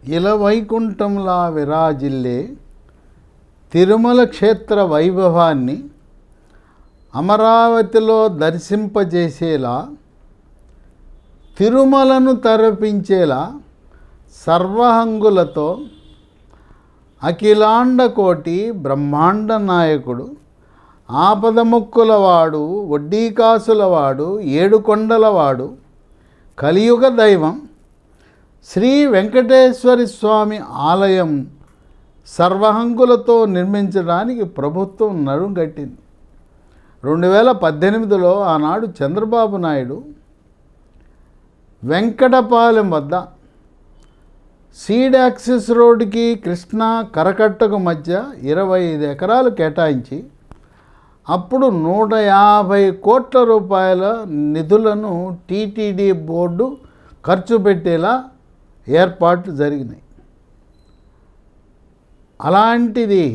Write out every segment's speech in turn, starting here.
ఇలవైకుంఠంలా విరాజిల్లే తిరుమల క్షేత్ర వైభవాన్ని అమరావతిలో దర్శింపజేసేలా, తిరుమలను తరపించేలా సర్వహంగులతో అఖిలాండ కోటి బ్రహ్మాండ నాయకుడు, ఆపదముక్కులవాడు, వడ్డీకాసులవాడు, ఏడుకొండలవాడు, కలియుగ దైవం శ్రీ వెంకటేశ్వర స్వామి ఆలయం సర్వహంగులతో నిర్మించడానికి ప్రభుత్వం నడుం కట్టింది. 2018లో ఆనాడు చంద్రబాబు నాయుడు వెంకటపాలెం వద్ద సీడ్ యాక్సిస్ రోడ్డుకి కృష్ణా కరకట్టకు మధ్య 25 ఎకరాలు కేటాయించి అప్పుడు 150 కోట్ల రూపాయల నిధులను టీటీడీ బోర్డు ఖర్చు పెట్టేలా ఏర్పాట్లు జరిగినాయి. అలాంటిది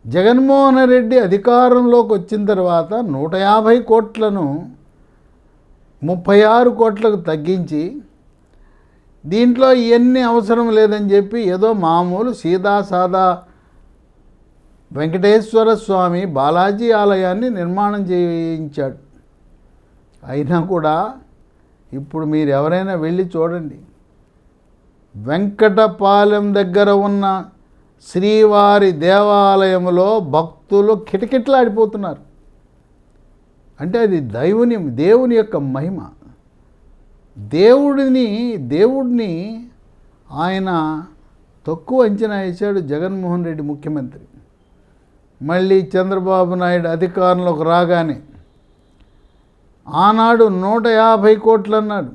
జగన్మోహన్ రెడ్డి అధికారంలోకి వచ్చిన తర్వాత 150 కోట్లను 36 కోట్లకు తగ్గించి దీంట్లో ఇవన్నీ అవసరం లేదని చెప్పి ఏదో మామూలు సీదాసాదా వెంకటేశ్వర స్వామి బాలాజీ ఆలయాన్ని నిర్మాణం చేయించాడు. అయినా కూడా ఇప్పుడు మీరు ఎవరైనా వెళ్ళి చూడండి, వెంకటపాలెం దగ్గర ఉన్న శ్రీవారి దేవాలయంలో భక్తులు కిటకిటలాడిపోతున్నారు. అంటే అది దేవుని యొక్క మహిమ. దేవుడిని ఆయన తక్కువ అంచనా వేశాడు జగన్మోహన్ రెడ్డి ముఖ్యమంత్రి. మళ్ళీ చంద్రబాబు నాయుడు అధికారంలోకి రాగానే ఆనాడు 150 కోట్లు అన్నాడు.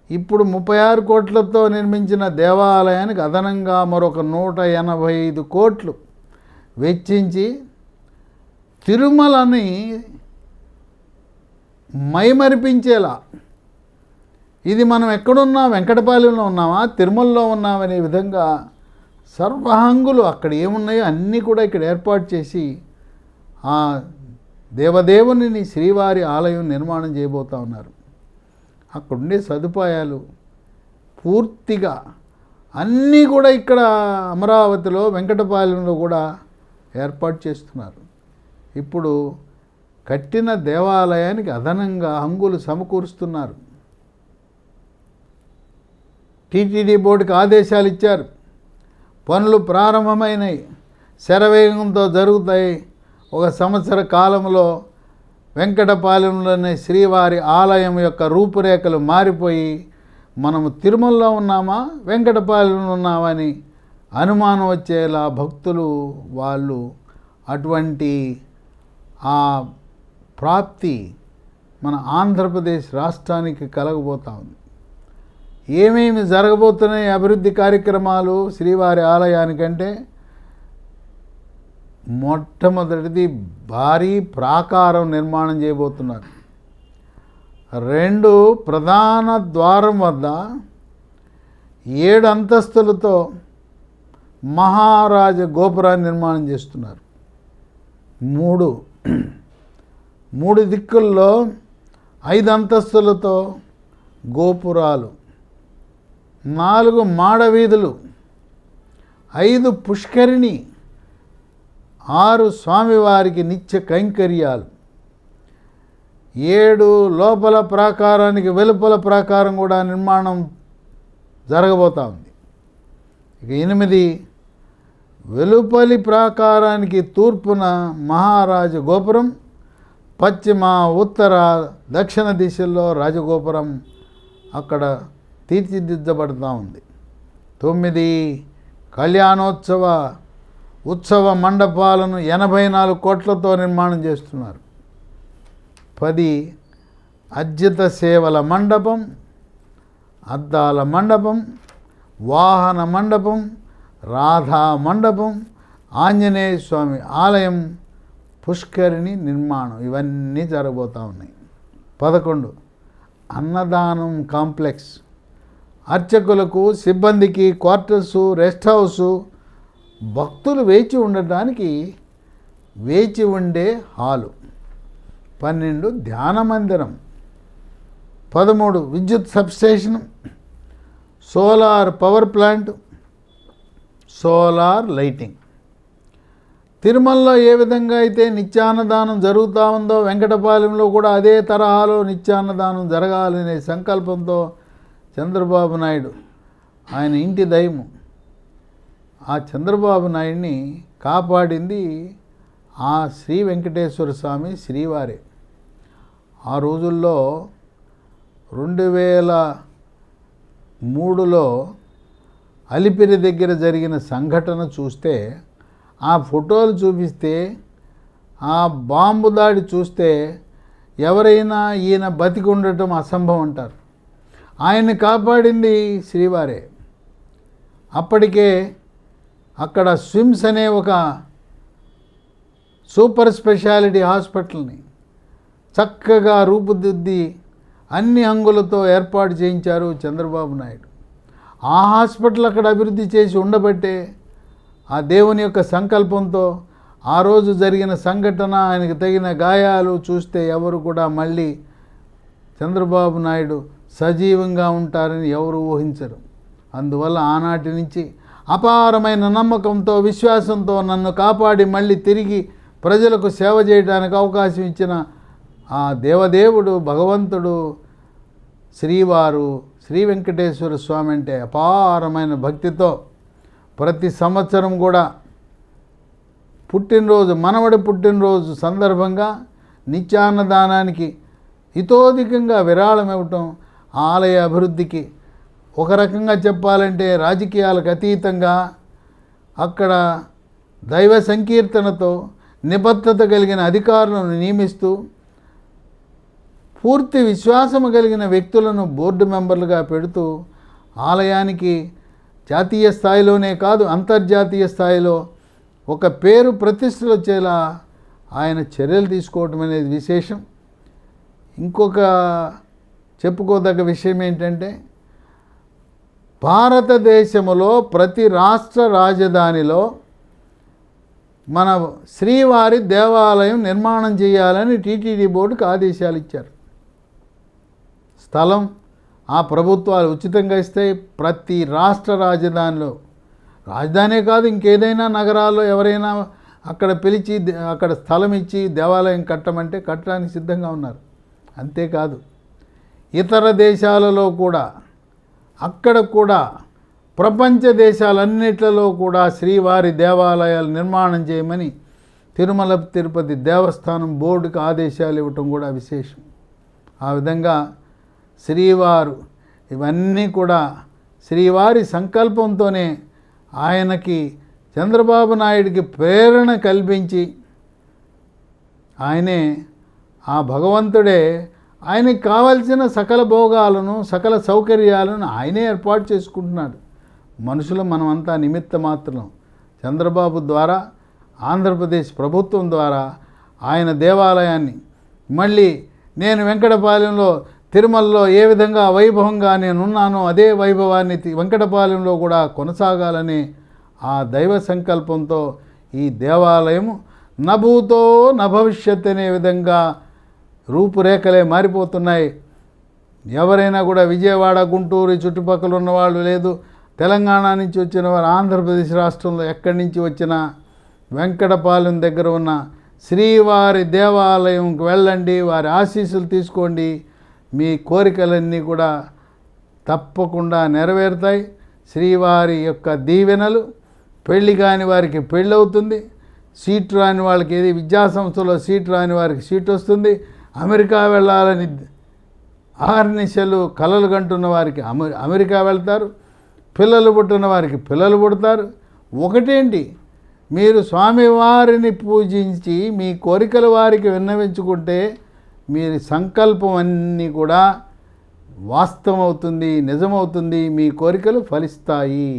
ఇప్పుడు 36 కోట్లతో నిర్మించిన దేవాలయానికి అదనంగా మరొక 185 కోట్లు వెచ్చించి తిరుమలని మైమరిపించేలా, ఇది మనం ఎక్కడున్నా వెంకటపాలెంలో ఉన్నామా తిరుమలలో ఉన్నామనే విధంగా సర్వహంగులు అక్కడ ఏమున్నాయో అన్నీ కూడా ఇక్కడ ఏర్పాటు చేసి ఆ దేవదేవుని శ్రీవారి ఆలయం నిర్మాణం చేయబోతూ ఉన్నారు. అక్కడుండే సదుపాయాలు పూర్తిగా అన్నీ కూడా ఇక్కడ అమరావతిలో వెంకటపాలెంలో కూడా ఏర్పాటు చేస్తున్నారు. ఇప్పుడు కట్టిన దేవాలయానికి అదనంగా హంగులు సమకూరుస్తున్నారు. టీటీడీ బోర్డుకి ఆదేశాలు ఇచ్చారు. పనులు ప్రారంభమైనవి, శరవేగంతో జరుగుతాయి. 1 సంవత్సర కాలంలో వెంకటపాలెంలోని శ్రీవారి ఆలయం యొక్క రూపురేఖలు మారిపోయి మనము తిరుమలలో ఉన్నామా వెంకటపాలెంలో ఉన్నామని అనుమానం వచ్చేలా భక్తులు వాళ్ళు అటువంటి ఆ ప్రాప్తి మన ఆంధ్రప్రదేశ్ రాష్ట్రానికి కలగబోతూ ఉంది. ఏమేమి జరగబోతున్నాయి అభివృద్ధి కార్యక్రమాలు శ్రీవారి ఆలయానికంటే, మొట్టమొదటిది భారీ ప్రాకారం నిర్మాణం చేయబోతున్నారు. 2 ప్రధాన ద్వారం వద్ద 7 అంతస్తులతో మహారాజ గోపురాన్ని నిర్మాణం చేస్తున్నారు. 3 దిక్కుల్లో 5 అంతస్తులతో గోపురాలు, 4 మాడవీధులు, 5 పుష్కరిణి, 6 స్వామివారికి నిత్య కైంకర్యాలు, 7 లోపల ప్రాకారానికి వెలుపల ప్రాకారం కూడా నిర్మాణం జరగబోతూ ఉంది. ఇక 8 వెలుపలి ప్రాకారానికి తూర్పున మహారాజ గోపురం, పశ్చిమ, ఉత్తర, దక్షిణ దిశల్లో రాజగోపురం అక్కడ తీర్చిదిద్దబడుతూ ఉంది. 9 కళ్యాణోత్సవ ఉత్సవ మండపాలను 84 కోట్లతో నిర్మాణం చేస్తున్నారు. 10 అర్జిత సేవల మండపం, అద్దాల మండపం, వాహన మండపం, రాధా మండపం, ఆంజనేయ స్వామి ఆలయం, పుష్కరిణి నిర్మాణం ఇవన్నీ జరగబోతూ ఉన్నాయి. 11 అన్నదానం కాంప్లెక్స్, అర్చకులకు సిబ్బందికి క్వార్టర్సు, రెస్ట్ హౌసు, భక్తులు వేచి ఉండటానికి వేచి ఉండే హాలు, 12 ధ్యాన మందిరం, 13 విద్యుత్ substation, solar power plant, solar lighting. తిరుమలలో ఏ విధంగా అయితే నిత్యాన్నదానం జరుగుతూ ఉందో వెంకటపాలెంలో కూడా అదే తరహాలో నిత్యాన్నదానం జరగాలనే సంకల్పంతో చంద్రబాబు నాయుడు, ఆయన ఇంటి దైవం, ఆ చంద్రబాబు నాయుడిని కాపాడింది ఆ శ్రీ వెంకటేశ్వర స్వామి శ్రీవారే. ఆ రోజుల్లో 2003లో అలిపిరి దగ్గర జరిగిన సంఘటన చూస్తే, ఆ ఫోటోలు చూపిస్తే, ఆ బాంబు దాడి చూస్తే ఎవరైనా ఈయన బతికి ఉండటం అసంభవం అంటారు. ఆయన్ని కాపాడింది శ్రీవారే. అప్పటికే అక్కడ స్విమ్స్ అనే ఒక సూపర్ స్పెషాలిటీ హాస్పిటల్ని చక్కగా రూపుదిద్ది అన్ని హంగులతో ఏర్పాటు చేయించారు చంద్రబాబు నాయుడు. ఆ హాస్పిటల్ అక్కడ అభివృద్ధి చేసి ఉండబట్టే ఆ దేవుని యొక్క సంకల్పంతో ఆ రోజు జరిగిన సంఘటన, ఆయనకు తగిన గాయాలు చూస్తే ఎవరు కూడా మళ్ళీ చంద్రబాబు నాయుడు సజీవంగా ఉంటారని ఎవరు ఊహించరు. అందువల్ల ఆనాటి నుంచి అపారమైన నమ్మకంతో, విశ్వాసంతో నన్ను కాపాడి మళ్ళీ తిరిగి ప్రజలకు సేవ చేయడానికి అవకాశం ఇచ్చిన ఆ దేవదేవుడు, భగవంతుడు, శ్రీవారు శ్రీ వెంకటేశ్వర స్వామి అంటే అపారమైన భక్తితో ప్రతి సంవత్సరం కూడా పుట్టినరోజు, మనవడి పుట్టినరోజు సందర్భంగా నిత్యాన్నదానానికి ఇతోధికంగా విరాళం ఇవ్వటం, ఆలయ అభివృద్ధికి ఒక రకంగా చెప్పాలంటే రాజకీయాలకు అతీతంగా అక్కడ దైవ సంకీర్తనతో నిబద్ధత కలిగిన అధికారులను నియమిస్తూ పూర్తి విశ్వాసము కలిగిన వ్యక్తులను బోర్డు మెంబర్లుగా పెడుతూ ఆలయానికి జాతీయ స్థాయిలోనే కాదు అంతర్జాతీయ స్థాయిలో ఒక పేరు ప్రతిష్టలు వచ్చేలా ఆయన చర్యలు తీసుకోవటం అనేది విశేషం. ఇంకొక చెప్పుకోదగ్గ విషయం ఏంటంటే, భారతదేశంలో ప్రతి రాష్ట్ర రాజధానిలో మన శ్రీవారి దేవాలయం నిర్మాణం చేయాలని టీటీడీ బోర్డుకు ఆదేశాలు ఇచ్చారు. స్థలం ఆ ప్రభుత్వాలు ఉచితంగా ఇస్తాయి. ప్రతి రాష్ట్ర రాజధానిలో, రాజధానే కాదు ఇంకేదైనా నగరాల్లో ఎవరైనా అక్కడ పిలిచి అక్కడ స్థలం ఇచ్చి దేవాలయం కట్టమంటే కట్టడానికి సిద్ధంగా ఉన్నారు. అంతేకాదు ఇతర దేశాలలో కూడా, అక్కడ కూడా ప్రపంచ దేశాలన్నిట్లలో కూడా శ్రీవారి దేవాలయాలు నిర్మాణం చేయమని తిరుమల తిరుపతి దేవస్థానం బోర్డుకు ఆదేశాలు ఇవ్వటం కూడా విశేషం. ఆ విధంగా శ్రీవారు ఇవన్నీ కూడా శ్రీవారి సంకల్పంతోనే ఆయనకి చంద్రబాబు నాయుడికి ప్రేరణ కల్పించి ఆయనే ఆ భగవంతుడే ఆయనకి కావలసిన సకల భోగాలను, సకల సౌకర్యాలను ఆయనే ఏర్పాటు చేసుకుంటున్నాడు. మనుషులు మనమంతా నిమిత్త మాత్రం. చంద్రబాబు ద్వారా, ఆంధ్రప్రదేశ్ ప్రభుత్వం ద్వారా ఆయన దేవాలయాన్ని మళ్ళీ నేను వెంకటపాలెంలో తిరుమలలో ఏ విధంగా వైభవంగా నేనున్నానో అదే వైభవాన్ని వెంకటపాలెంలో కూడా కొనసాగాలని ఆ దైవ సంకల్పంతో ఈ దేవాలయము నభూతో నభవిష్యత్ అనే విధంగా రూపురేఖలే మారిపోతున్నాయి. ఎవరైనా కూడా విజయవాడ, గుంటూరు చుట్టుపక్కల ఉన్నవాళ్ళు, లేదు తెలంగాణ నుంచి వచ్చిన వారు, ఆంధ్రప్రదేశ్ రాష్ట్రంలో ఎక్కడి నుంచి వచ్చినా వెంకటపాలెం దగ్గర ఉన్న శ్రీవారి దేవాలయంకి వెళ్ళండి, వారి ఆశీస్సులు తీసుకోండి. మీ కోరికలన్నీ కూడా తప్పకుండా నెరవేరుతాయి. శ్రీవారి యొక్క దీవెనలు, పెళ్లి కాని వారికి పెళ్ళి అవుతుంది, సీట్ రాని వాళ్ళకి ఏది విద్యాసంస్థలో సీట్ రాని వారికి సీట్ వస్తుంది, అమెరికా వెళ్ళాలని ఆహర్నిశలు కలలు కంటున్న వారికి అమెరికా వెళ్తారు, పిల్లలు పుట్టిన వారికి పిల్లలు పుడతారు. ఒకటేంటి, మీరు స్వామివారిని పూజించి మీ కోరికలు వారికి విన్నవించుకుంటే మీ సంకల్పం అన్నీ కూడా వాస్తవం అవుతుంది, నిజమవుతుంది, మీ కోరికలు ఫలిస్తాయి.